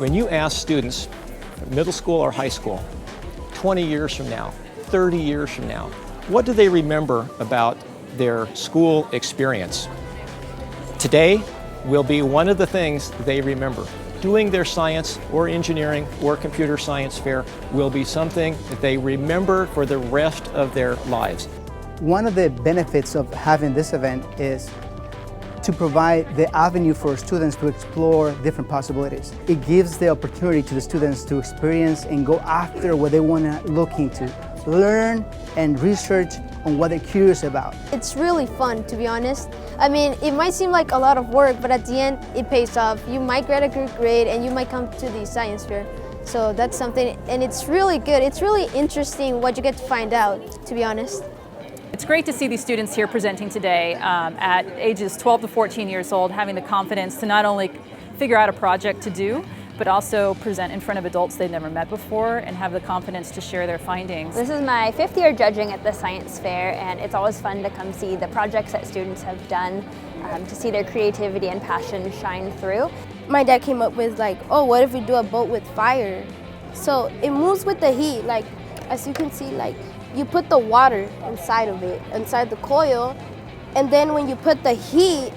When you ask students, middle school or high school, 20 years from now, 30 years from now, what do they remember about their school experience? Today will be one of the things they remember. Doing their science or engineering or computer science fair will be something that they remember for the rest of their lives. One of the benefits of having this event is to provide the avenue for students to explore different possibilities. It gives the opportunity to the students to experience and go after what they want to look into, learn and research on what they're curious about. It's really fun, to be honest. I mean, it might seem like a lot of work, but at the end, it pays off. You might get a good grade and you might come to the science fair. So that's something, and it's really good. It's really interesting what you get to find out, to be honest. It's great to see these students here presenting today at ages 12 to 14 years old, having the confidence to not only figure out a project to do, but also present in front of adults they've never met before and have the confidence to share their findings. This is my 5th year judging at the science fair, and it's always fun to come see the projects that students have done, to see their creativity and passion shine through. My dad came up with like, oh, what if we do a boat with fire? So it moves with the heat, like as you can see, like you put the water inside of it, inside the coil, and then when you put the heat,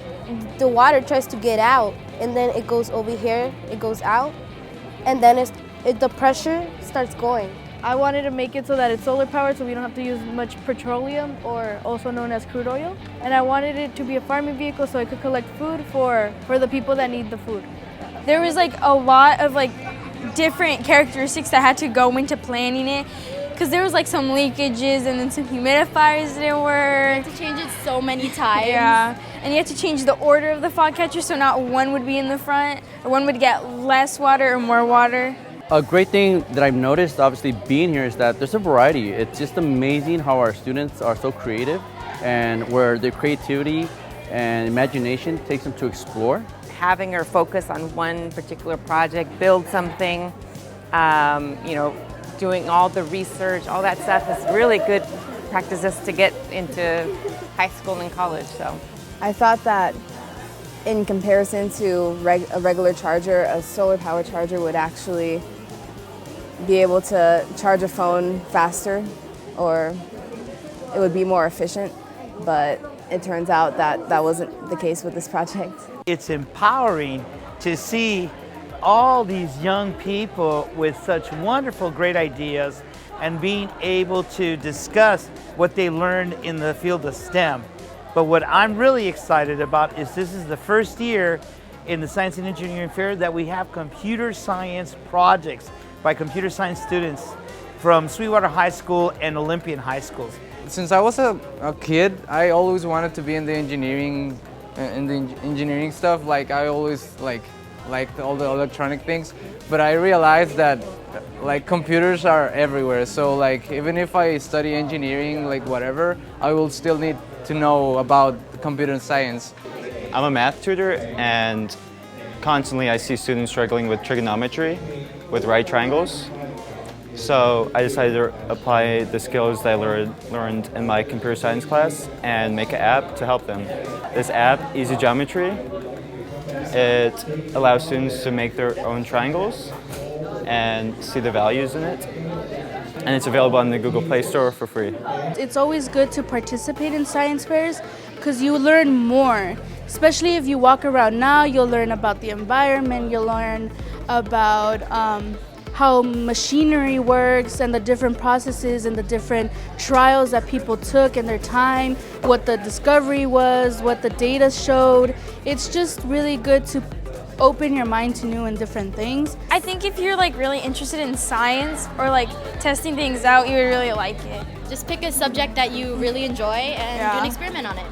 the water tries to get out, and then it goes over here, it goes out, and then the pressure starts going. I wanted to make it so that it's solar powered, so we don't have to use much petroleum, or also known as crude oil. And I wanted it to be a farming vehicle so I could collect food for the people that need the food. There was like a lot of like different characteristics that had to go into planning it, because there was like some leakages and then some humidifiers didn't work. You had to change it so many times. Yeah, and you had to change the order of the fog catcher, so not one would be in the front, or one would get less water or more water. A great thing that I've noticed, obviously being here, is that there's a variety. It's just amazing how our students are so creative, and where their creativity and imagination takes them to explore. Having her focus on one particular project, build something, doing all the research, all that stuff is really good practices to get into high school and college. So I thought that in comparison to a regular charger, a solar power charger would actually be able to charge a phone faster, or it would be more efficient, but it turns out that that wasn't the case with this project. It's empowering to see all these young people with such wonderful, great ideas and being able to discuss what they learned in the field of STEM. But what I'm really excited about is this is the first year in the Science and Engineering Fair that we have computer science projects by computer science students from Sweetwater High School and Olympian High Schools. Since I was a kid, I always wanted to be in the engineering stuff. Like I always liked all the electronic things, but I realized that like computers are everywhere. So like even if I study engineering, like whatever, I will still need to know about computer science. I'm a math tutor, and constantly I see students struggling with trigonometry, with right triangles. So I decided to apply the skills that I learned in my computer science class and make an app to help them. This app, Easy Geometry, it allows students to make their own triangles and see the values in it. And it's available on the Google Play Store for free. It's always good to participate in science fairs because you learn more. Especially if you walk around now, you'll learn about the environment, you'll learn about how machinery works and the different processes and the different trials that people took in their time, what the discovery was, what the data showed. It's just really good to open your mind to new and different things. I think if you're like really interested in science or like testing things out, you would really like it. Just pick a subject that you really enjoy and do an experiment on it.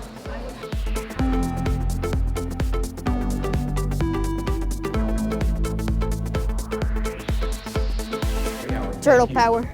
Turtle power.